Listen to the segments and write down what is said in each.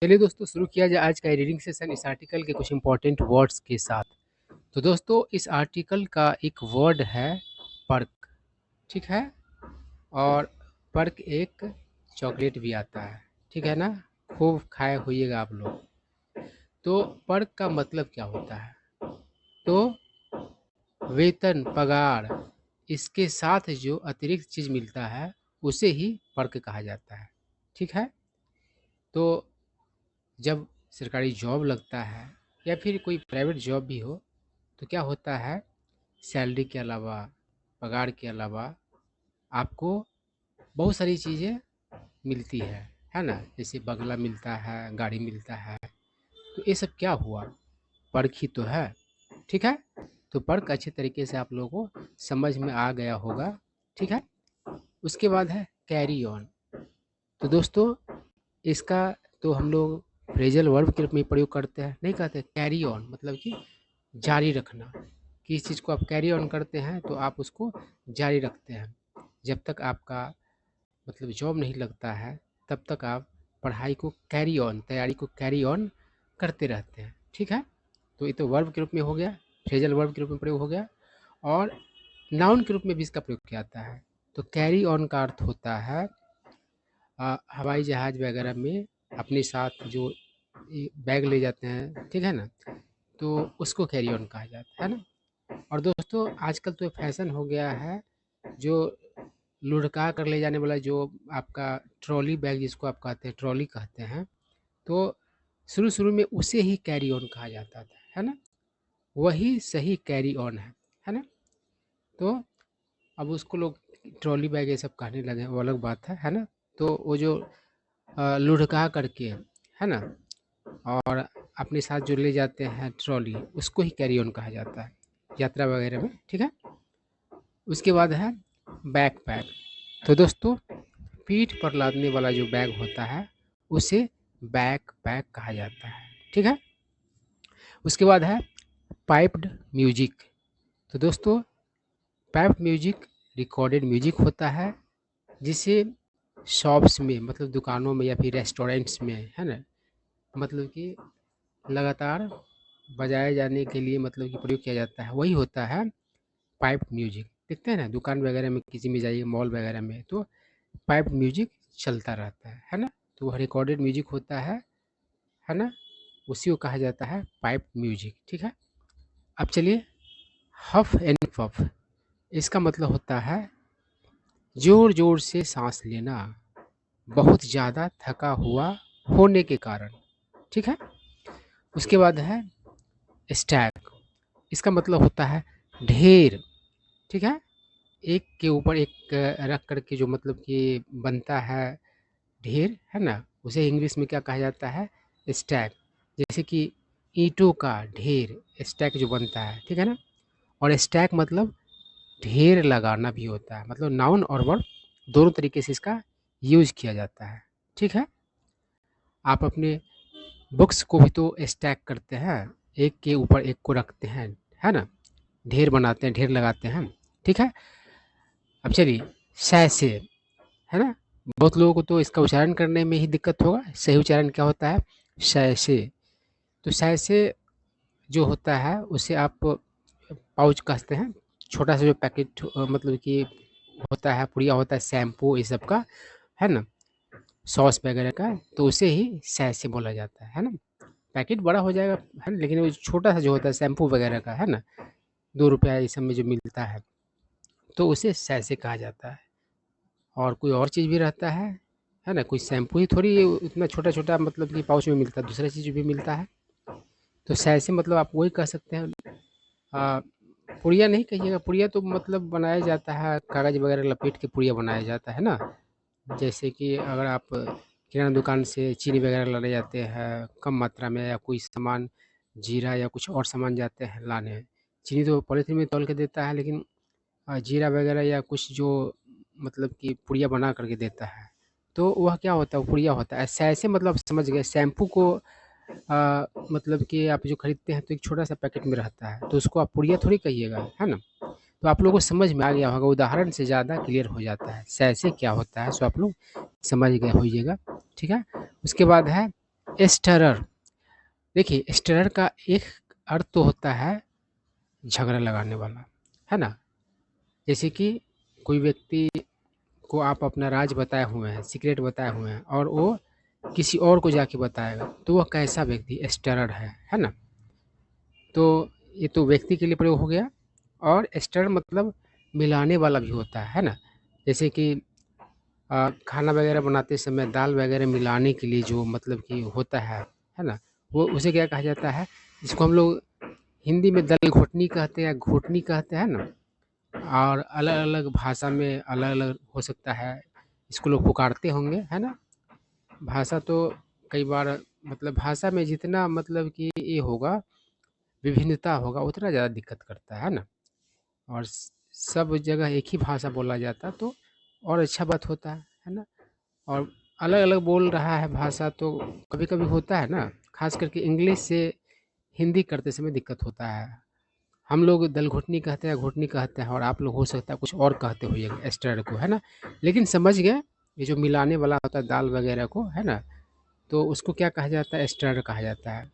चलिए दोस्तों शुरू किया जाए आज का रीडिंग सेशन इस आर्टिकल के कुछ इंपॉर्टेंट वर्ड्स के साथ। तो दोस्तों इस आर्टिकल का एक वर्ड है पर्क, ठीक है। और पर्क एक चॉकलेट भी आता है, ठीक है ना। खूब खाए होइएगा आप लोग। तो पर्क का मतलब क्या होता है? तो वेतन, पगार, इसके साथ जो अतिरिक्त चीज़ मिलता है उसे ही पर्क कहा जाता है, ठीक है। तो जब सरकारी जॉब लगता है या फिर कोई प्राइवेट जॉब भी हो तो क्या होता है, सैलरी के अलावा, पगार के अलावा आपको बहुत सारी चीज़ें मिलती है ना। जैसे बंगला मिलता है, गाड़ी मिलता है। तो ये सब क्या हुआ? पर्क ही तो है, ठीक है। तो पर्क अच्छे तरीके से आप लोगों को समझ में आ गया होगा, ठीक है। उसके बाद है कैरी ऑन। तो दोस्तों इसका तो हम लोग फ्रेजल वर्ब के रूप में प्रयोग करते हैं, नहीं कहते कैरी ऑन मतलब कि जारी रखना। किसी चीज़ को आप कैरी ऑन करते हैं तो आप उसको जारी रखते हैं। जब तक आपका मतलब जॉब नहीं लगता है तब तक आप पढ़ाई को कैरी ऑन, तैयारी को कैरी ऑन करते रहते हैं, ठीक है। तो ये तो वर्ब के रूप में हो गया, फ्रेजल वर्ब के रूप में प्रयोग हो गया। और नाउन के रूप में भी इसका प्रयोग किया जाता है। तो कैरी ऑन का अर्थ होता है हवाई जहाज़ वगैरह में अपने साथ जो बैग ले जाते हैं, ठीक है ना। तो उसको कैरी ऑन कहा जाता है ना। और दोस्तों आजकल तो फैशन हो गया है जो लुढ़का कर ले जाने वाला, जो आपका ट्रॉली बैग जिसको आप कहते हैं, ट्रॉली कहते हैं। तो शुरू शुरू में उसे ही कैरी ऑन कहा जाता था, है ना। वही सही कैरी ऑन है ना। तो अब उसको लोग ट्रॉली बैग ये सब कहने लगे, वो अलग बात है ना। तो वो जो लुढ़का करके, है ना, और अपने साथ जो ले जाते हैं ट्रॉली, उसको ही कैरी ऑन कहा जाता है यात्रा वगैरह में, ठीक है। उसके बाद है बैकपैक। तो दोस्तों पीठ पर लादने वाला जो बैग होता है उसे बैकपैक कहा जाता है, ठीक है। उसके बाद है पाइप्ड म्यूजिक। तो दोस्तों पाइप्ड म्यूजिक रिकॉर्डेड म्यूजिक होता है जिसे शॉप्स में मतलब दुकानों में या फिर रेस्टोरेंट्स में, है ना, मतलब कि लगातार बजाए जाने के लिए मतलब कि प्रयोग किया जाता है। वही होता है पाइप म्यूजिक। देखते हैं ना दुकान वगैरह में, किसी में जाइए मॉल वगैरह में, तो पाइप म्यूजिक चलता रहता है ना। तो वह रिकॉर्डेड म्यूजिक होता है ना। उसी को कहा जाता है पाइप म्यूजिक, ठीक है। अब चलिए हफ एंड पफ। इसका मतलब होता है जोर जोर से सांस लेना, बहुत ज़्यादा थका हुआ होने के कारण, ठीक है। उसके बाद है स्टैक। इसका मतलब होता है ढेर, ठीक है। एक के ऊपर एक रख करके जो मतलब कि बनता है ढेर, है ना, उसे इंग्लिश में क्या कहा जाता है? स्टैक। जैसे कि ईंटों का ढेर, स्टैक जो बनता है, ठीक है ना। और स्टैक मतलब ढेर लगाना भी होता है, मतलब नाउन और वर्ब दोनों तरीके से इसका यूज किया जाता है, ठीक है। आप अपने बुक्स को भी तो स्टैक करते हैं, एक के ऊपर एक को रखते हैं, है ना, ढेर बनाते हैं, ढेर लगाते हैं, ठीक है। अब चलिए सैसे, है ना। बहुत लोगों को तो इसका उच्चारण करने में ही दिक्कत होगा। सही उच्चारण क्या होता है? सैसे। तो सैसे जो होता है उसे आप पाउच कहते हैं, छोटा सा जो पैकेट मतलब कि होता है, पुड़िया होता है शैम्पू ये सब का, है ना, सॉस वगैरह का, तो उसे ही सैसे बोला जाता है ना। पैकेट बड़ा हो जाएगा, है ना, लेकिन वो छोटा सा जो होता है शैम्पू वगैरह का, है ना, 2 रुपया इस सब में जो मिलता है, तो उसे सैसे कहा जाता है। और कोई और चीज़ भी रहता है ना। कोई शैम्पू ही थोड़ी ये उतना छोटा-छोटा मतलब कि पाउच में मिलता है, दूसरा चीज़ भी मिलता है। तो सैसे मतलब आप वही कह सकते हैं। अ, पुड़िया नहीं कहिएगा, पुड़िया तो मतलब बनाया जाता है, कागज़ वगैरह लपेट के पुड़िया बनाया जाता है ना। जैसे कि अगर आप किराना दुकान से चीनी वगैरह लाने जाते हैं कम मात्रा में, या कोई सामान जीरा या कुछ और सामान जाते हैं लाने, चीनी तो पॉलीथीन में तौल के देता है, लेकिन जीरा वगैरह या कुछ जो मतलब कि पुड़िया बना करके देता है, तो वह क्या होता है? वो पुड़िया होता है। ऐसे मतलब समझ गए। शैम्पू को मतलब कि आप जो खरीदते हैं तो एक छोटा सा पैकेट में रहता है, तो उसको आप पुड़िया थोड़ी कहिएगा, है ना। तो आप लोगों को समझ में आ गया होगा, उदाहरण से ज़्यादा क्लियर हो जाता है सैसे क्या होता है, सो आप लोग समझ गए होइएगा, ठीक है। उसके बाद है स्टरर। देखिए स्टरर का एक अर्थ तो होता है झगड़ा लगाने वाला, है ना? जैसे कि कोई व्यक्ति को आप अपना राज बताए हुए हैं, सीक्रेट बताए हुए हैं और वो किसी और को जाके बताएगा, तो वह कैसा व्यक्ति स्टरर है ना? तो ये तो व्यक्ति के लिए प्रयोग हो गया। और स्टर मतलब मिलाने वाला भी होता है ना? जैसे कि खाना वगैरह बनाते समय दाल वगैरह मिलाने के लिए जो मतलब कि होता है ना? वो उसे क्या कहा जाता है? जिसको हम लोग हिंदी में दल घोटनी कहते हैं, घोटनी कहते हैं ना? और अलग-अलग भाषा में अलग-अलग हो सकता है, इसको लोग पुकारते होंगे, है ना? भाषा तो कई बार मतलब भाषा में जितना मतलब कि ये होगा, विभिन्नता होगा, उतना ज़्यादा दिक्कत करता है ना? और सब जगह एक ही भाषा बोला जाता तो और अच्छा बात होता है ना? और अलग-अलग बोल रहा है भाषा तो कभी-कभी होता है ना, ख़ास करके इंग्लिश से हिंदी करते समय दिक्कत होता है। हम लोग दल घुटनी कहते हैं, घुटनी कहते हैं और आप लोग हो सकता है कुछ और कहते होइएगा स्टर्ड को, है ना? लेकिन समझ गए, ये जो मिलाने वाला होता है दाल वगैरह को, है ना? तो उसको क्या कहा जाता है? स्टर्ड कहा जाता है।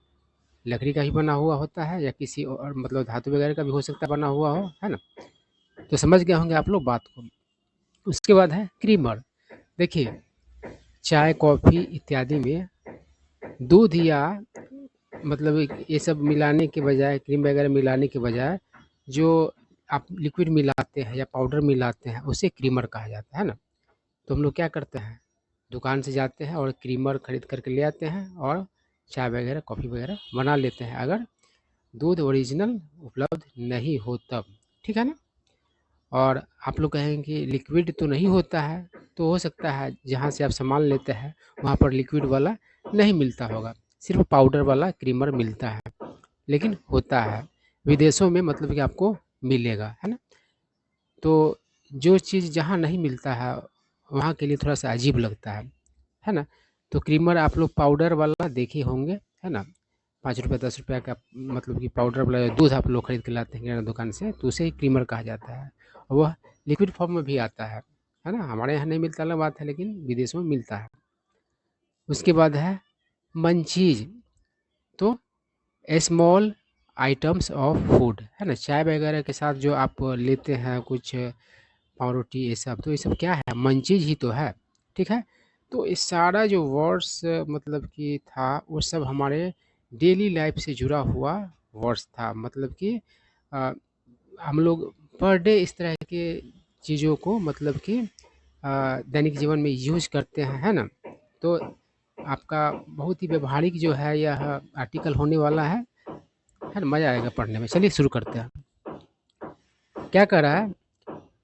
लकड़ी का ही बना हुआ होता है या किसी और मतलब धातु वगैरह का भी हो सकता है बना हुआ हो, है ना? तो समझ गए होंगे आप लोग बात को। उसके बाद है क्रीमर। देखिए चाय, कॉफ़ी इत्यादि में दूध या मतलब ये सब मिलाने के बजाय, क्रीम वगैरह मिलाने के बजाय जो आप लिक्विड मिलाते हैं या पाउडर मिलाते हैं, उसे क्रीमर कहा जाता है ना? तो हम लोग क्या करते हैं, दुकान से जाते हैं और क्रीमर खरीद कर के ले आते हैं और चाय वगैरह, कॉफ़ी वगैरह बना लेते हैं, अगर दूध ओरिजिनल उपलब्ध नहीं हो तब, ठीक है ना? और आप लोग कहेंगे कि लिक्विड तो नहीं होता है, तो हो सकता है जहाँ से आप सामान लेते हैं वहाँ पर लिक्विड वाला नहीं मिलता होगा, सिर्फ पाउडर वाला क्रीमर मिलता है, लेकिन होता है विदेशों में, मतलब कि आपको मिलेगा, है ना? तो जो चीज़ जहाँ नहीं मिलता है वहाँ के लिए थोड़ा सा अजीब लगता है ना? तो क्रीमर आप लोग पाउडर वाला देखे होंगे, है ना? 5 रुपये 10 रुपये का मतलब कि पाउडर वाला दूध आप लोग खरीद के लाते हैं किराना दुकान से, तो उसे ही क्रीमर कहा जाता है। और वह लिक्विड फॉर्म में भी आता है ना? हमारे यहाँ नहीं मिलता अलग बात है, लेकिन विदेशों में मिलता है। उसके बाद है मंचीज। तो स्मॉल आइटम्स ऑफ फूड, है ना? चाय वगैरह के साथ जो आप लेते हैं कुछ पाव रोटी, ये सब तो ये सब क्या है? मंचीज ही तो है, ठीक है? तो ये सारा जो वर्ड्स मतलब कि था, वो सब हमारे डेली लाइफ से जुड़ा हुआ वर्ड्स था, मतलब कि अ, हम लोग पर डे इस तरह के चीज़ों को मतलब कि दैनिक जीवन में यूज करते हैं, है ना? तो आपका बहुत ही व्यवहारिक जो है यह आर्टिकल होने वाला है ना? मज़ा आएगा पढ़ने में। चलिए शुरू करते हैं। क्या कह रहा है?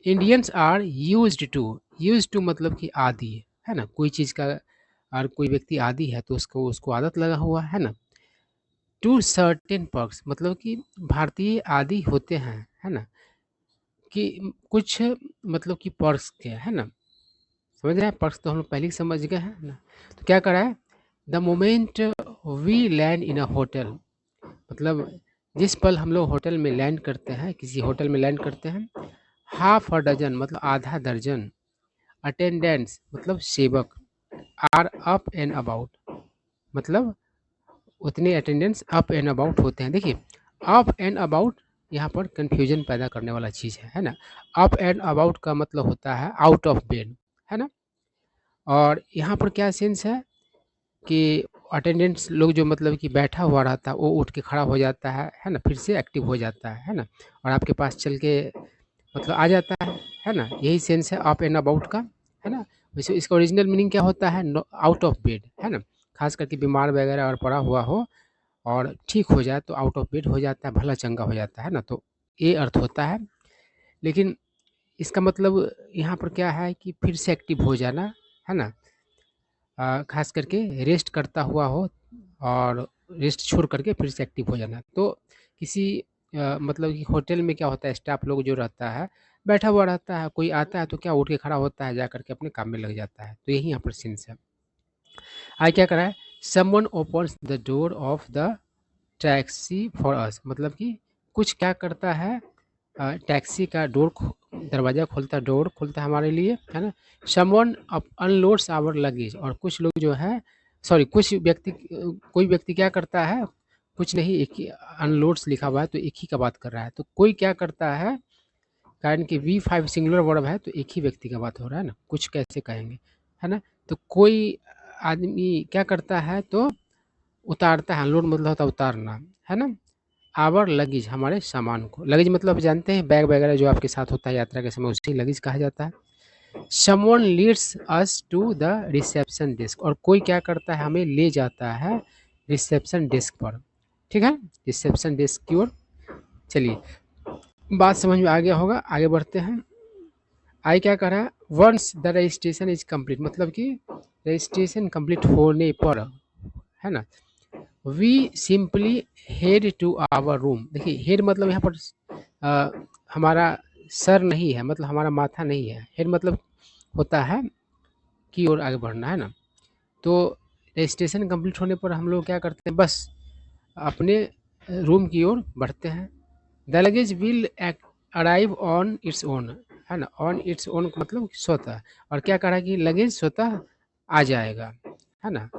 इंडियंस आर यूज्ड टू मतलब कि आदी, है ना? कोई चीज़ का और कोई व्यक्ति आदी है तो उसको उसको आदत लगा हुआ है ना? टू सर्टेन पर्क्स मतलब कि भारतीय आदी होते हैं, है ना? कि कुछ मतलब कि पर्क्स के, है ना? समझ रहे हैं? पर्क्स तो हम लोग पहले ही समझ गए हैं ना? तो क्या करा है? The moment we land in a hotel, मतलब जिस पल हम लोग होटल में लैंड करते हैं, किसी होटल में लैंड करते हैं, हाफ अ डजन मतलब आधा दर्जन अटेंडेंट्स मतलब सेवक आर अप एंड अबाउट, मतलब उतने अटेंडेंट्स अप एंड अबाउट होते हैं। देखिए अप एंड अबाउट यहाँ पर कन्फ्यूजन पैदा करने वाला चीज़ है ना? अप एंड अबाउट का मतलब होता है आउट ऑफ बेड, है ना? और यहाँ पर क्या सेंस है कि अटेंडेंट्स लोग जो मतलब कि बैठा हुआ रहता है वो उठ के खड़ा हो जाता है ना? फिर से एक्टिव हो जाता है ना? और आपके पास चल के मतलब आ जाता है ना? यही सेंस है अप एंड अबाउट का, है ना? वैसे इसका ओरिजिनल मीनिंग क्या होता है? आउट ऑफ बेड, है ना? खास करके बीमार वगैरह और पड़ा हुआ हो और ठीक हो जाए तो आउट ऑफ बेड हो जाता है, भला चंगा हो जाता है ना? तो ये अर्थ होता है। लेकिन इसका मतलब यहाँ पर क्या है कि फिर से एक्टिव हो जाना, है ना? खास करके रेस्ट करता हुआ हो और रेस्ट छोड़ करके फिर से एक्टिव हो जाना। तो किसी मतलब कि होटल में क्या होता है, स्टाफ लोग जो रहता है बैठा हुआ रहता है, कोई आता है तो क्या उठ के खड़ा होता है, जा करके अपने काम में लग जाता है। तो यही यहाँ पर सेंस है। आगे क्या करा है? Someone opens the door of the taxi for us, मतलब कि कुछ क्या करता है, टैक्सी का दरवाज़ा खोलता है, डोर खोलता है हमारे लिए, है ना? समवन अनलोड्स आवर लगेज, और कुछ लोग जो है सॉरी कोई व्यक्ति क्या करता है, कुछ नहीं, एक ही अनलोड्स लिखा हुआ है तो एक ही का बात कर रहा है। तो कोई क्या करता है, कारण कि V5 सिंगुलर वर्ब है तो एक ही व्यक्ति का बात हो रहा है ना, कुछ कैसे कहेंगे, है ना। तो कोई आदमी क्या करता है तो उतारता है, अनलोड मतलब होता है उतारना, है ना। आवर लगेज, हमारे सामान को, लगेज मतलब जानते हैं बैग वगैरह जो आपके साथ होता है यात्रा के समय, उसी लगेज कहा जाता है। Someone leads us to the reception desk, और कोई क्या करता है, हमें ले जाता है रिसेप्शन डेस्क पर, ठीक है, रिसेप्शन डेस्क की ओर। चलिए, बात समझ में आ गया होगा, आगे बढ़ते हैं। आई क्या कह रहा है, once the registration is complete, मतलब कि रजिस्ट्रेशन कंप्लीट होने पर, है ना, we simply head to our room. देखिए हेड मतलब यहाँ पर हमारा सर नहीं है, मतलब हमारा माथा नहीं है, हेड मतलब होता है की ओर आगे बढ़ना, है ना। तो रजिस्ट्रेशन कंप्लीट होने पर हम लोग क्या करते हैं, बस अपने रूम की ओर बढ़ते हैं। The luggage will arrive on its own, है ना, ऑन इट्स ओन मतलब स्वतः, और क्या कह रहा है कि लगेज स्वतः आ जाएगा, है ना,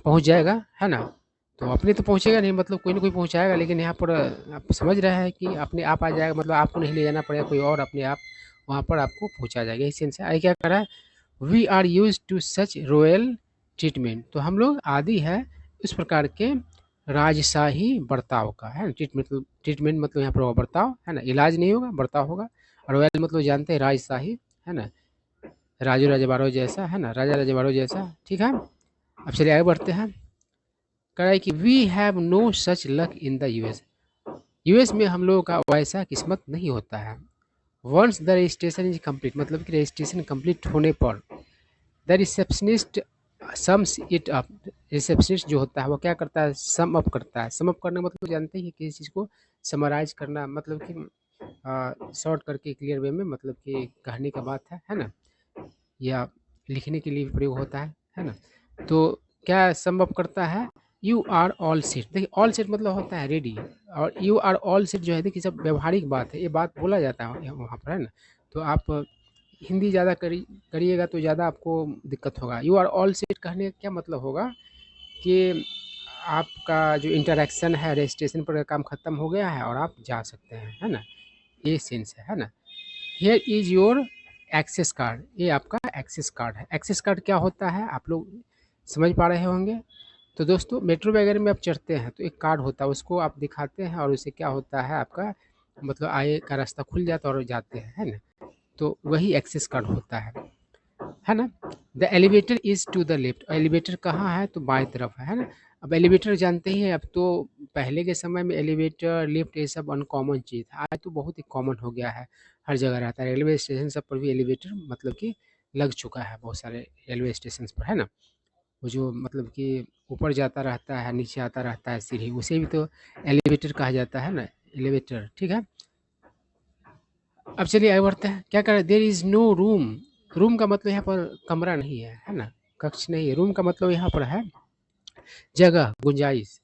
पहुंच जाएगा, है ना। तो अपने तो पहुंचेगा नहीं, मतलब कोई ना कोई पहुंचाएगा, लेकिन यहाँ पर आप समझ रहे हैं कि अपने आप आ जाएगा, मतलब आपको नहीं ले जाना पड़ेगा, कोई और अपने आप वहाँ पर आपको पहुंचा जाएगा, इस सेंस से। आई क्या कर रहा है, we are use to such royal treatment, तो हम लोग आदि है इस प्रकार के राजशाही बर्ताव का, है ना। ट्रीटमेंट मतलब यहाँ पर बर्ताव, है ना, इलाज नहीं होगा, बर्ताव होगा। और रॉयल मतलब जानते हैं राजशाही, है ना, राजू राजबारो जैसा, है ना, राजा राजबारो जैसा, ठीक है। अब चलिए आगे बढ़ते हैं। कह रहा है कि we have no such luck in the US, US में हम लोगों का वैसा किस्मत नहीं होता है। Once the registration is complete, मतलब कि रजिस्ट्रेशन कंप्लीट होने पर the receptionist sums it up, receptionist जो होता है वो क्या करता है, सम अप करता है। सम अप करना मतलब जानते हैं किसी चीज़ को समराइज करना, मतलब कि शॉर्ट करके क्लियर वे में, मतलब कि कहने का बात है ना, या लिखने के लिए भी प्रयोग होता है ना। तो क्या सम अप करता है, यू आर ऑल सेट। देखिए ऑल सेट मतलब होता है रेडी, और यू आर ऑल सेट जो है, देखिए सब व्यवहारिक बात है, ये बात बोला जाता है वहाँ पर, है ना। तो आप हिंदी ज़्यादा करिएगा तो ज़्यादा आपको दिक्कत होगा। यू आर ऑल सेट कहने का क्या मतलब होगा कि आपका जो इंटरेक्शन है रजिस्ट्रेशन पर काम खत्म हो गया है और आप जा सकते हैं, है ना, ये सेंस है ना। Here is your access card, ये आपका एक्सेस कार्ड है। एक्सेस कार्ड क्या होता है आप लोग समझ पा रहे होंगे। तो दोस्तों मेट्रो वगैरह में आप चढ़ते हैं तो एक कार्ड होता है, उसको आप दिखाते हैं और उससे क्या होता है, आपका मतलब आगे का रास्ता खुल जाता है और जाते हैं, है ना। तो वही एक्सेस कार्ड होता है ना। The elevator is to the left, elevator कहाँ है तो बाएं तरफ है ना। अब एलिवेटर जानते ही हैं, अब तो पहले के समय में एलिवेटर लिफ्ट ये सब अनकॉमन चीज़ था, आज तो बहुत ही कॉमन हो गया है, हर जगह रहता है। रेलवे स्टेशन सब पर भी एलिवेटर मतलब कि लग चुका है बहुत सारे रेलवे स्टेशन पर, है ना। वो जो मतलब कि ऊपर जाता रहता है नीचे आता रहता है सीढ़ी, उसे भी तो एलिवेटर कहा जाता है ना, एलिवेटर, ठीक है। अब चलिए आगे बढ़ते हैं। क्या कर रहे हैं, there is no room, room का मतलब यहाँ पर कमरा नहीं है ना, कक्ष नहीं है। रूम का मतलब यहाँ पर है जगह, गुंजाइश।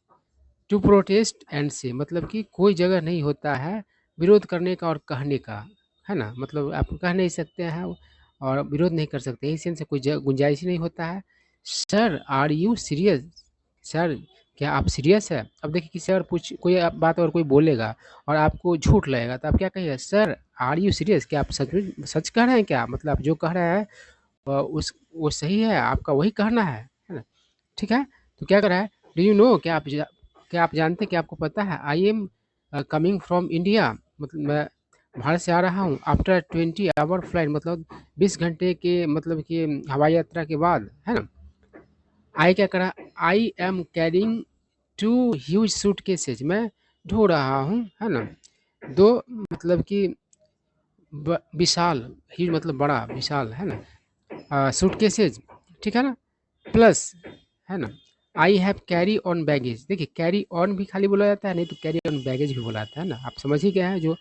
टू प्रोटेस्ट एंड से मतलब कि कोई जगह नहीं होता है विरोध करने का और कहने का, है ना, मतलब आप कह नहीं सकते हैं और विरोध नहीं कर सकते, इसी से कोई गुंजाइश ही नहीं होता है। Sir are you serious, sir क्या आप सीरियस है। अब देखिए किसी अगर पूछ कोई बात और कोई बोलेगा और आपको झूठ लगेगा तो आप क्या कहिएगा, सर आर यू सीरियस, क्या आप सच में सच कह रहे हैं क्या, मतलब आप जो कह रहे हैं उस वो सही है, आपका वही कहना है ना, ठीक है। तो क्या कर रहा है, डू यू नो, क्या आप जानते हैं, क्या आपको पता है, I am coming from India, मतलब मैं भारत से आ रहा हूँ, आफ्टर 20 आवर फ्लाइट, मतलब 20 घंटे के मतलब कि हवाई यात्रा के बाद, है ना। आई क्या करा, I am carrying two huge suitcases, मैं ढो रहा हूँ, है ना, दो मतलब कि विशाल, ह्यूज मतलब बड़ा, विशाल, है ना, सूट केसेज, ठीक है ना, प्लस, है ना, I have carry on baggage. देखिए कैरी ऑन भी खाली बोला जाता है, नहीं तो कैरी ऑन बैगेज भी बोला जाता है ना, आप समझ ही गए हैं, जो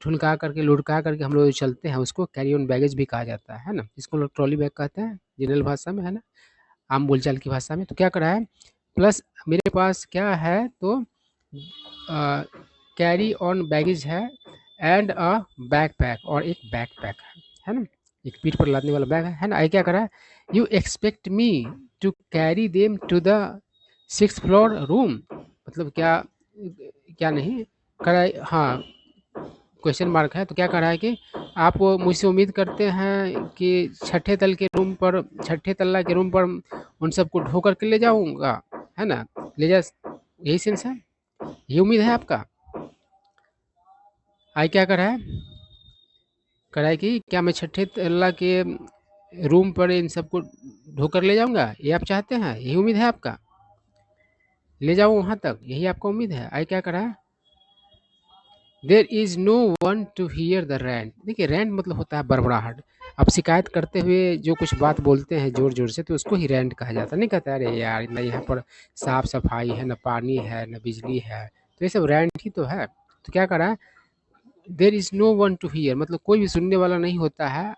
ठुनका करके लुढ़का करके हम लोग चलते हैं उसको कैरी ऑन बैगेज भी कहा जाता है ना, जिसको लोग ट्रॉली बैग कहते हैं जनरल भाषा में, है ना, आम बोलचाल की भाषा में। तो क्या करा है, प्लस मेरे पास क्या है तो कैरी ऑन बैगेज है एंड अ बैक पैक, और एक बैक पैक है ना, एक पीठ पर लादने वाला बैग है ना। आई क्या करा है, you expect me to carry them to the 6th floor room, मतलब क्या क्या नहीं करा, हाँ क्वेश्चन मार्क है, तो क्या कह रहा है कि आप मुझसे उम्मीद करते हैं कि छठे तल्ला के रूम पर उन सबको ढो करके ले जाऊंगा, है ना, ले जा, यही सेंस है, ये उम्मीद है आपका। आई क्या कर रहा है, कह रहा है कि क्या मैं छठे तल्ला के रूम पर इन सबको ढो कर ले जाऊंगा, ये आप चाहते हैं, यही उम्मीद है आपका, ले जाऊँ वहाँ तक, यही आपका उम्मीद है। आई क्या कर रहा है, there is no one to hear the rant. देखिए रैंट मतलब होता है बड़बड़ाहट, आप शिकायत करते हुए जो कुछ बात बोलते हैं जोर जोर से, तो उसको ही रैंट कहा जाता है। नहीं कहता अरे यार ना यहाँ पर साफ सफाई है, ना पानी है, ना बिजली है, तो ये सब रैंट ही तो है। तो क्या करा है, there is no one to hear मतलब कोई भी सुनने वाला नहीं होता है,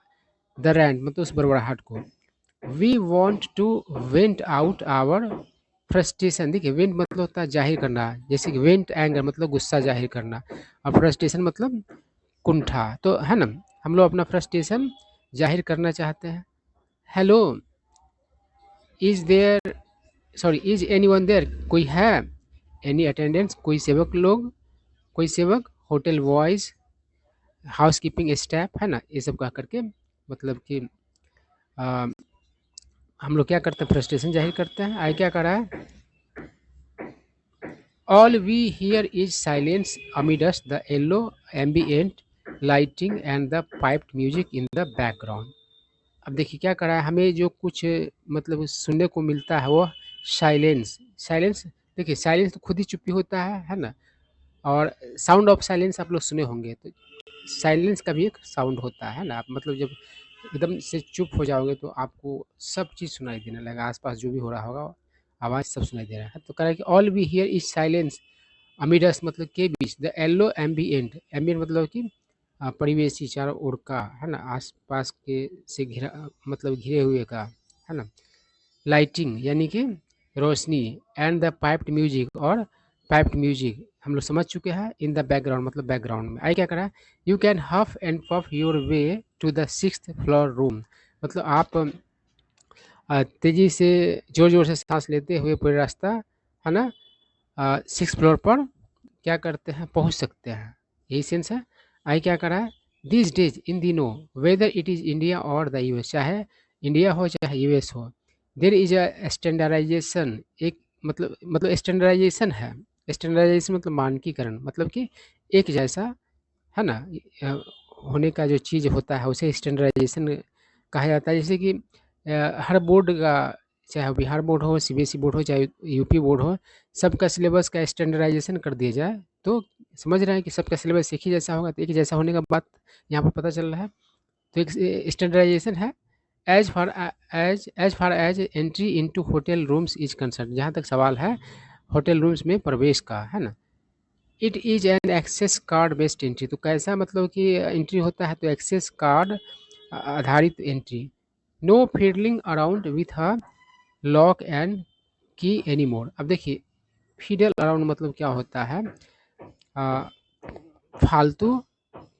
द रैंट मतलब उस बड़बड़ाहट को। We want to vent out our frustration. देखिए वेंट मतलब होता है जाहिर करना, जैसे कि वेंट एंगर मतलब गुस्सा जाहिर करना, और फ्रस्ट्रेशन मतलब कुंठा, तो है ना, हम लोग अपना फ्रस्ट्रेशन जाहिर करना चाहते हैं। Hello, is there, sorry is anyone there, कोई है, एनी अटेंडेंस, कोई सेवक लोग, कोई सेवक, hotel boys, housekeeping staff, है ना, ये सब कह करके मतलब कि आ, हम लोग क्या करते हैं, फ्रस्ट्रेशन जाहिर करते हैं। आई क्या कर रहा है, all we hear is silence amidst the yellow ambient lighting and the piped music in the background. अब देखिए क्या करा है, हमें जो कुछ मतलब सुनने को मिलता है वो साइलेंस, साइलेंस, देखिए साइलेंस तो खुद ही चुप्पी होता है ना, और साउंड ऑफ साइलेंस आप लोग सुने होंगे, तो साइलेंस का भी एक साउंड होता है ना, आप मतलब जब एकदम से चुप हो जाओगे तो आपको सब चीज़ सुनाई देने लगेगा, आसपास जो भी हो रहा होगा आवाज़ सब सुनाई दे रहा है। तो कह रहा है कि all we hear is silence amidst मतलब के बीच, द येलो एम्बिएंट, एम्बिएंट मतलब कि परिवेशी चारों ओर का, है ना, आसपास के से घिरा मतलब घिरे हुए का, है ना, लाइटिंग यानी कि रोशनी, एंड द पाइप्ड म्यूजिक, और पाइप्ड म्यूजिक हम लोग समझ चुके हैं, इन द बैकग्राउंड मतलब बैकग्राउंड में। आई क्या करा, you can huff and puff your way to the 6th floor room, मतलब आप तेजी से जोर जोर से सांस लेते हुए पूरे रास्ता, है ना, 6th फ्लोर पर क्या करते हैं, पहुंच सकते हैं, यही सेंस है। आई क्या करा है, दिस डेज इन दिनों, वेदर इट इज़ इंडिया और द यूएस, चाहे इंडिया हो चाहे यूएस हो, देर इज अ स्टैंडर्डाइजेशन, एक मतलब स्टैंडर्डाइजेशन है, स्टैंडर्डाइजेशन मतलब मानकीकरण, मतलब कि एक जैसा, है ना, अ, होने का जो चीज़ होता है उसे स्टैंडर्डाइजेशन कहा जाता है। जैसे कि हर बोर्ड का, चाहे बिहार बोर्ड हो, सीबीएसई बोर्ड हो, चाहे यूपी बोर्ड हो, सबका सिलेबस का स्टैंडर्डाइजेशन कर दिया जाए, तो समझ रहे हैं कि सबका सिलेबस एक ही जैसा होगा, तो एक ही जैसा होने का बात यहाँ पर पता चल रहा है। तो एक स्टैंडर्डाइजेशन है। As far as entry into hotel rooms is concern, जहाँ तक सवाल है होटल रूम्स में प्रवेश का, है ना, it is an access card based entry, तो कैसा मतलब कि एंट्री होता है, तो एक्सेस कार्ड आधारित entry, no fiddling around with a lock and key any more. अब देखिए फीडल अराउंड मतलब क्या होता है, आ, फालतू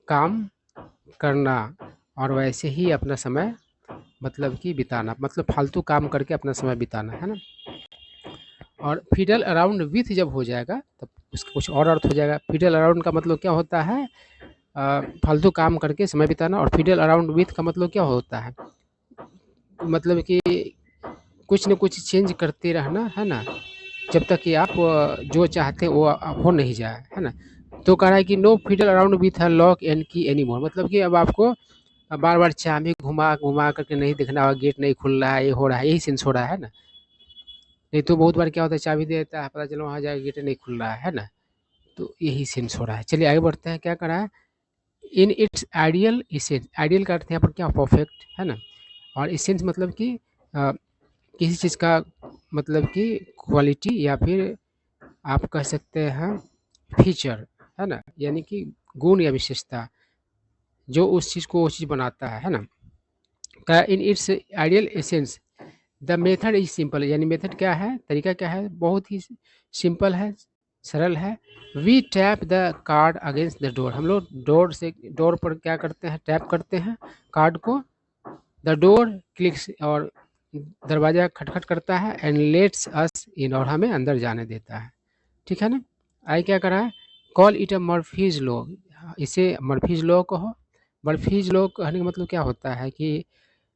काम करना और वैसे ही अपना समय मतलब कि बिताना, मतलब फालतू काम करके अपना समय बिताना, है ना। और फिडल अराउंड विथ जब हो जाएगा तब उसका कुछ और अर्थ हो जाएगा। फिडल अराउंड का मतलब क्या होता है, फालतू काम करके समय बिताना, और फिडल अराउंड विथ का मतलब क्या होता है, मतलब कि कुछ न कुछ चेंज करते रहना, है ना, जब तक कि आप जो चाहते हैं वो हो नहीं जाए, है ना। तो कह रहा है कि no fiddle around with a lock and key any more, मतलब कि अब आपको बार बार चाबी घुमा घुमा करके नहीं दिखना होगा, गेट नहीं खुल रहा है, ये हो रहा है, यही सेंस हो रहा है ना। नहीं तो बहुत बार क्या होता है, चाबी दे देता है, पता चलो वहाँ जाके गेट नहीं खुल रहा है ना, तो यही सेंस हो रहा है। चलिए आगे बढ़ते हैं, क्या करा है, in its ideal essence, ideal का अर्थ यहाँ पर क्या, परफेक्ट, है ना, और इसेंस मतलब कि अ, किसी चीज़ का मतलब कि क्वालिटी, या फिर आप कह सकते हैं फीचर, है ना, यानी कि गुण या विशेषता, जो उस चीज़ को वो चीज़ बनाता है ना। का in its ideal essence, the method is simple, यानी मेथड क्या है, तरीका क्या है, बहुत ही सिंपल है, सरल है। We tap the card against the door, हम लोग डोर पर क्या करते हैं, टैप करते हैं कार्ड को, द डोर क्लिक्स, और दरवाज़ा खटखट करता है एंड लेट्स अस इन, और हमें अंदर जाने देता है। ठीक है ना। आई क्या कर रहा है, call it a Murphy's law, इसे मर्फीज लॉ कहो। मर्फीज लॉ कहने का मतलब क्या होता है कि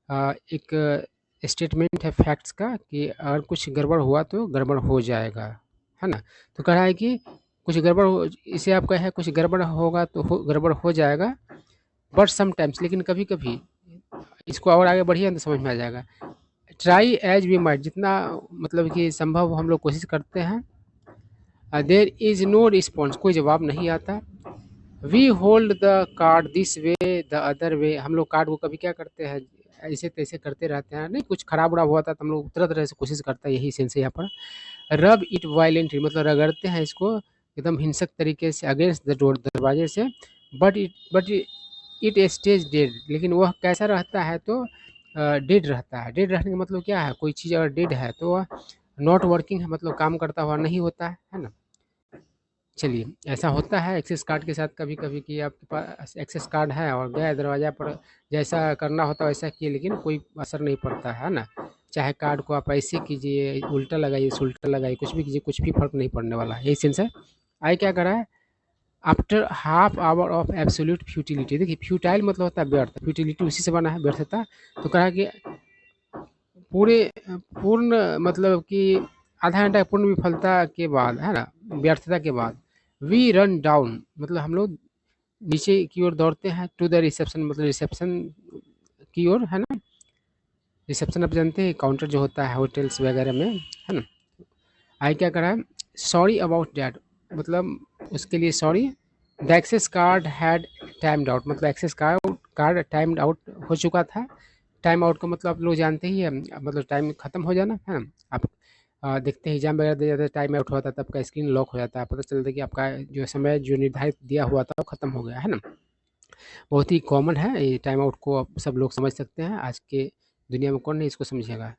एक स्टेटमेंट है फैक्ट्स का कि अगर कुछ गड़बड़ हुआ तो गड़बड़ हो जाएगा, है ना। तो कह रहा है कि कुछ गड़बड़ हो, इसे आप कहे कुछ गड़बड़ होगा तो गड़बड़ हो जाएगा, बट समटाइम्स, लेकिन कभी कभी, इसको और आगे बढ़िए तो समझ में आ जाएगा। ट्राई एज वी माइट, जितना मतलब कि संभव हम लोग कोशिश करते हैं, देर इज़ नो रिस्पॉन्स, कोई जवाब नहीं आता। We hold the card this way the other way, हम लोग कार्ड को कभी क्या करते हैं, ऐसे तैसे करते रहते हैं, नहीं कुछ खराब उराब हुआ था तो हम लोग तरह तरह से कोशिश करते हैं, यही सेंस है यहाँ पर। रब इट वायलेंटली, मतलब रगड़ते हैं इसको एकदम हिंसक तरीके से अगेंस्ट द डोर, दरवाजे से। बट इट स्टेज डेड, लेकिन वह कैसा रहता है तो डेड रहता है। डेड रहने का मतलब क्या है, कोई चीज़ अगर डेड है तो वह नॉट वर्किंग है, मतलब काम करता हुआ नहीं होता है ना। चलिए, ऐसा होता है एक्सेस कार्ड के साथ कभी कभी कि आपके पास एक्सेस कार्ड है और गए दरवाजा पर, जैसा करना होता है वैसा किए, लेकिन कोई असर नहीं पड़ता है ना। चाहे कार्ड को आप ऐसे कीजिए, उल्टा लगाइए, सुल्टा लगाइए, कुछ भी कीजिए, कुछ भी फर्क नहीं पड़ने वाला है, यही सेंस है। आई क्या कर रहा है, after half hour of absolute futility, देखिए फ्यूटाइल मतलब होता है व्यर्थ, फ्यूटिलिटी उसी से बना है, व्यर्थता। तो कहा कि पूरे पूर्ण मतलब कि आधा घंटा पूर्ण विफलता के बाद, है ना, व्यर्थता के बाद, वी रन डाउन मतलब हम लोग नीचे की ओर दौड़ते हैं, टू द रिसेप्शन मतलब रिसेप्शन की ओर, है ना। रिसेप्शन आप जानते हैं काउंटर जो होता है होटल्स वगैरह में, है ना। आई क्या करा है, सॉरी अबाउट डैट, मतलब उसके लिए sorry. The access card had timed out, मतलब एक्सेस कार्ड टाइम्ड आउट हो चुका था। टाइम आउट का मतलब आप लोग जानते ही है, मतलब टाइम खत्म हो जाना, है ना। आप देखते हैं एग्जाम वगैरह दे जाते हैं, टाइम आउट होता है तब आपका स्क्रीन लॉक हो जाता है, पता चलता है कि आपका जो समय जो निर्धारित दिया हुआ था वो खत्म हो गया, है ना। बहुत ही कॉमन है ये टाइम आउट को, आप सब लोग समझ सकते हैं, आज के दुनिया में कौन नहीं इसको समझेगा।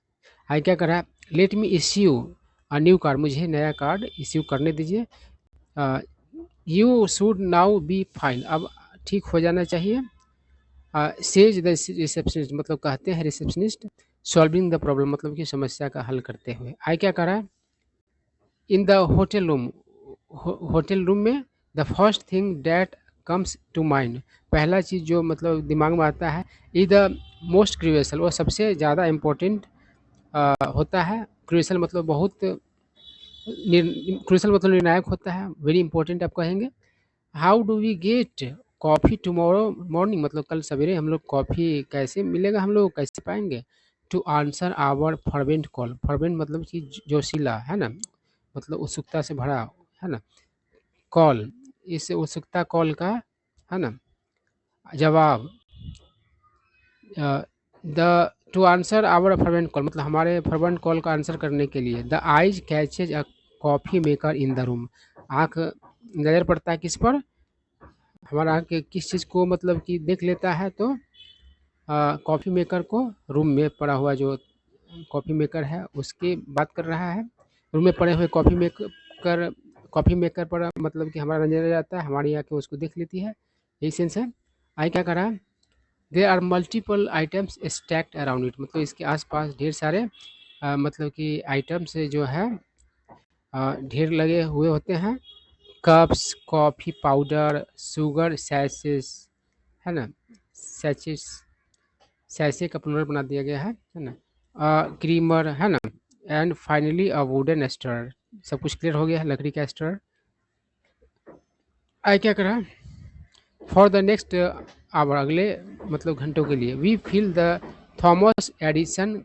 आई क्या कर रहा है, let me issue a new card, मुझे नया कार्ड इश्यू करने दीजिए। You should now be fine, अब ठीक हो जाना चाहिए। सेज द रिसेप्शनिस्ट, मतलब कहते हैं रिसेप्शनिस्ट, सॉल्विंग द प्रॉब्लम मतलब कि समस्या का हल करते हुए। आई क्या कर रहा है, in the hotel room, hotel room में, the first thing that comes to mind, पहला चीज़ जो मतलब दिमाग में आता है, इज द मोस्ट क्रूशियल, वो सबसे ज़्यादा इम्पोर्टेंट होता है। क्रूशियल मतलब बहुत क्रूशियल मतलब निर्णायक होता है, वेरी इंपॉर्टेंट आप कहेंगे। How do we get coffee tomorrow morning, मतलब कल सवेरे हम लोग कॉफ़ी कैसे मिलेगा, हम लोग कैसे पाएंगे। To answer our fervent call, fervent मतलब कि जोशीला, है ना, मतलब उत्सुकता से भरा, है ना, कॉल, इस उत्सुकता कॉल का, है ना, जवाब। The to answer our fervent call मतलब हमारे फर्वेंट कॉल का आंसर करने के लिए। The eyes catches a coffee maker in the room, आँख नज़र पड़ता है किस पर, हमारा आँख किस चीज़ को मतलब कि देख लेता है तो कॉफ़ी मेकर को, रूम में पड़ा हुआ जो कॉफ़ी मेकर है उसकी बात कर रहा है। रूम में पड़े हुए कॉफ़ी मेकर पर मतलब कि हमारा नजर जाता है, हमारी आँखें उसको देख लेती है, यही सेंस है। आई क्या कर रहा है, there are multiple items stacked around it, मतलब इसके आसपास ढेर सारे मतलब कि आइटम्स जो है ढेर लगे हुए होते हैं। कप्स, कॉफ़ी पाउडर, शुगर सैशेस, है ना, सैचेस, सैसे का प्लूरल बना दिया गया है ना। क्रीमर, है ना, and finally a wooden stir, सब कुछ क्लियर हो गया है, लकड़ी का स्टर। आई क्या करा, फॉर द नेक्स्ट आवर, अगले मतलब घंटों के लिए, we feel the Thomas Edison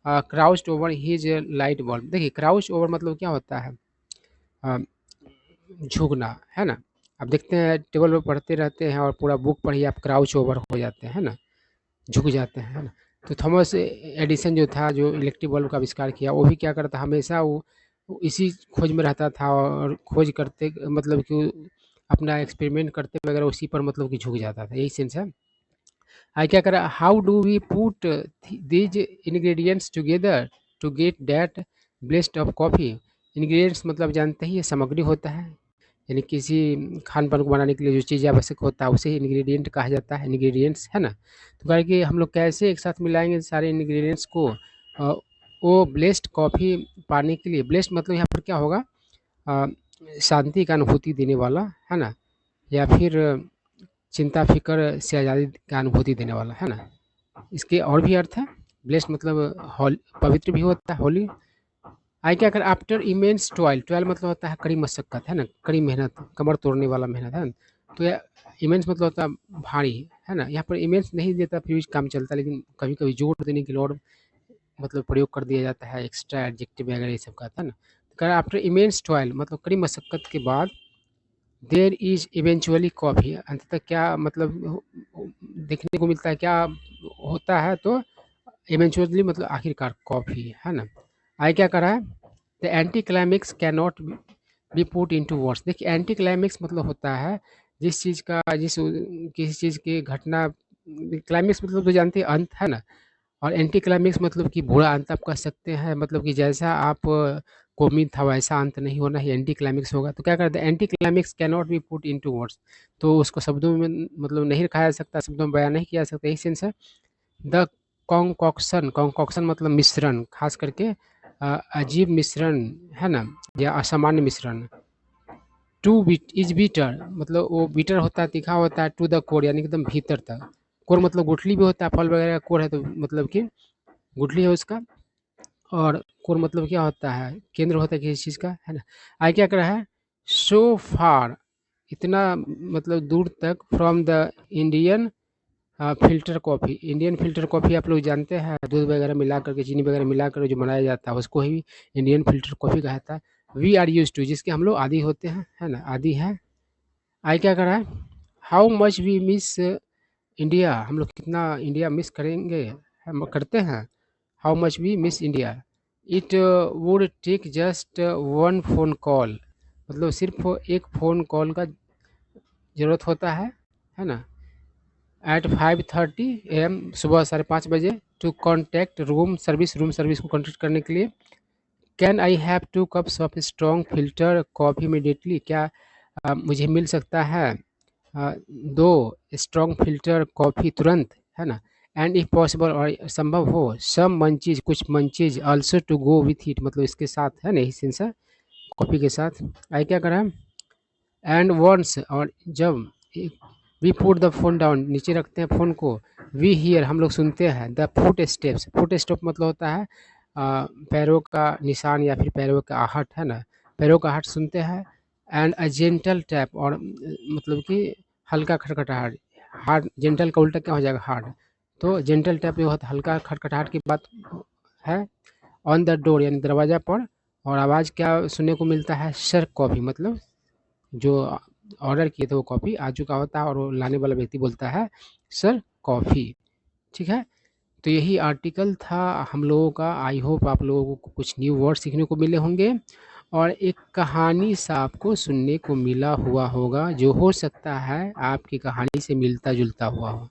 crouched over his light bulb, देखिए क्राउच ओवर मतलब क्या होता है, अ, झुकना, है ना। आप देखते हैं टेबल पर पढ़ते रहते हैं और पूरा बुक पढ़िए आप क्राउच ओवर हो जाते हैं, है ना, झुक जाते हैं, है ना। तो थॉमस एडिसन जो था, जो इलेक्ट्रिक बल्ब का आविष्कार किया, वो भी क्या करता, हमेशा वो इसी खोज में रहता था और खोज करते मतलब कि अपना एक्सपेरिमेंट करते वगैरह उसी पर मतलब कि झुक जाता था, यही सेंस है। आई क्या करा, how do we put these ingredients together to get that blest of coffee, ingredients मतलब जानते ही ये सामग्री होता है, यानी किसी खान-पान को बनाने के लिए जो चीज़ आवश्यक होता है उसे इंग्रीडिएंट कहा जाता है, इंग्रीडिएंट्स, है ना? तो कहा कि हम लोग कैसे एक साथ मिलाएँगे सारे इंग्रीडिएंट्स को वो ब्लेस्ड कॉफ़ी पाने के लिए, ब्लेस्ड मतलब यहाँ पर क्या होगा, अ, शांति का अनुभूति देने वाला, है ना? या फिर चिंता फ़िक्र से आज़ादी का अनुभूति देने वाला, है ना? इसके और भी अर्थ हैं। ब्लेस्ड मतलब पवित्र भी होता है, होली। आई क्या कर आफ्टर इमेंस टॉयल, टॉयल मतलब होता है कड़ी मशक्कत, है ना? कड़ी मेहनत, कमर तोड़ने वाला मेहनत, है ना? तो यह इमेंस मतलब होता है भारी, है ना? यहाँ पर इमेंस नहीं देता फिर भी काम चलता है, लेकिन कभी-कभी जोर देने के लिए और मतलब प्रयोग कर दिया जाता है, एक्स्ट्रा एडजेक्टिव वगैरह ये सब का, है ना? तो कह रहा है आफ्टर इमेंस टॉयल मतलब कड़ी मशक्कत के बाद देयर इज़ इवेंचुअली कॉफ़ी, अंततः क्या मतलब देखने को मिलता है, क्या होता है, तो इवेंचुअली मतलब आखिरकार कॉफ़ी, है ना? आगे क्या कर रहा है, the anti climax can not be put into words. देखिए एंटी क्लाइमेक्स मतलब होता है जिस चीज़ का किसी चीज़ की घटना, क्लाइमेक्स मतलब तो जानते हैं अंत, है ना? और एंटी क्लाइमेक्स मतलब कि बुरा अंत आप कह सकते हैं, मतलब कि जैसा आप को उम्मीद था वैसा अंत नहीं होना ही एंटी क्लाइमेक्स होगा। तो क्या करते हैं, anti climax can not be put into words, तो उसको शब्दों में मतलब नहीं रखा जा सकता, शब्दों में बयान नहीं किया जा सकता, यही सेंस है। द कॉन्कॉक्शन, कॉन्कॉक्शन मतलब मिश्रण, खास करके अजीब मिश्रण, है ना, या असामान्य मिश्रण। टू बीट इज बीटर मतलब वो बीटर होता है, तीखा होता है, टू द कोर यानी एकदम भीतर तक। कोर मतलब गुठली भी होता है, फल वगैरह का कोर है तो मतलब कि गुठली है उसका। और कोर मतलब क्या होता है, केंद्र होता है किसी चीज़ का, है ना? आगे क्या कर रहा है, सो फार इतना मतलब दूर तक, from the Indian filter coffee, Indian filter coffee आप लोग जानते हैं, दूध वगैरह मिला करके, चीनी वगैरह मिला कर जो बनाया जाता है उसको ही इंडियन फ़िल्टर कॉफ़ी कहता है। वी आर यूज़ टू जिसके हम लोग आदी होते हैं, है ना? आदी हैं। आगे क्या कर रहा है, how much we miss India, हम लोग कितना इंडिया मिस करेंगे, हम करते हैं। How much we miss India, it would take just one phone call, मतलब सिर्फ एक फ़ोन कॉल का ज़रूरत होता है ना? एट 5:30 AM सुबह 5:30 बजे, टू कॉन्टैक्ट रूम सर्विस को कॉन्टैक्ट करने के लिए। Can I have 2 cups of strong filter coffee immediately, क्या मुझे मिल सकता है 2 स्ट्रॉन्ग फिल्टर कॉफ़ी तुरंत, है ना? एंड इफ़ पॉसिबल और संभव हो, सम मंचीज़ कुछ munchies also to go with it, मतलब इसके साथ, है ना, यही सेंस है कॉफ़ी के साथ। आगे क्या करा, एंड वंस और जब, we put the phone down नीचे रखते हैं फ़ोन को, वी हियर हम लोग सुनते हैं, the foot steps, foot step मतलब होता है पैरों का निशान या फिर पैरों का आहट, है ना? पैरों का आहट सुनते हैं। एंड अ जेंटल टैप और मतलब कि हल्का खटखटाहट, हार्ड जेंटल का उल्टा क्या हो जाएगा, हार्ड। तो जेंटल टैप जो होता है हल्का खटखटाहट की बात है। ऑन द डोर यानी दरवाज़ा पर, और आवाज़ क्या सुनने को मिलता है, सर कॉफ़ी मतलब जो ऑर्डर किए थे वो कॉफ़ी आ चुका होता है और वो लाने वाला व्यक्ति बोलता है सर कॉफ़ी। ठीक है, तो यही आर्टिकल था हम लोगों का। आई होप आप लोगों को कुछ न्यू वर्ड सीखने को मिले होंगे और एक कहानी सा आपको सुनने को मिला हुआ होगा जो हो सकता है आपकी कहानी से मिलता जुलता हुआ हो।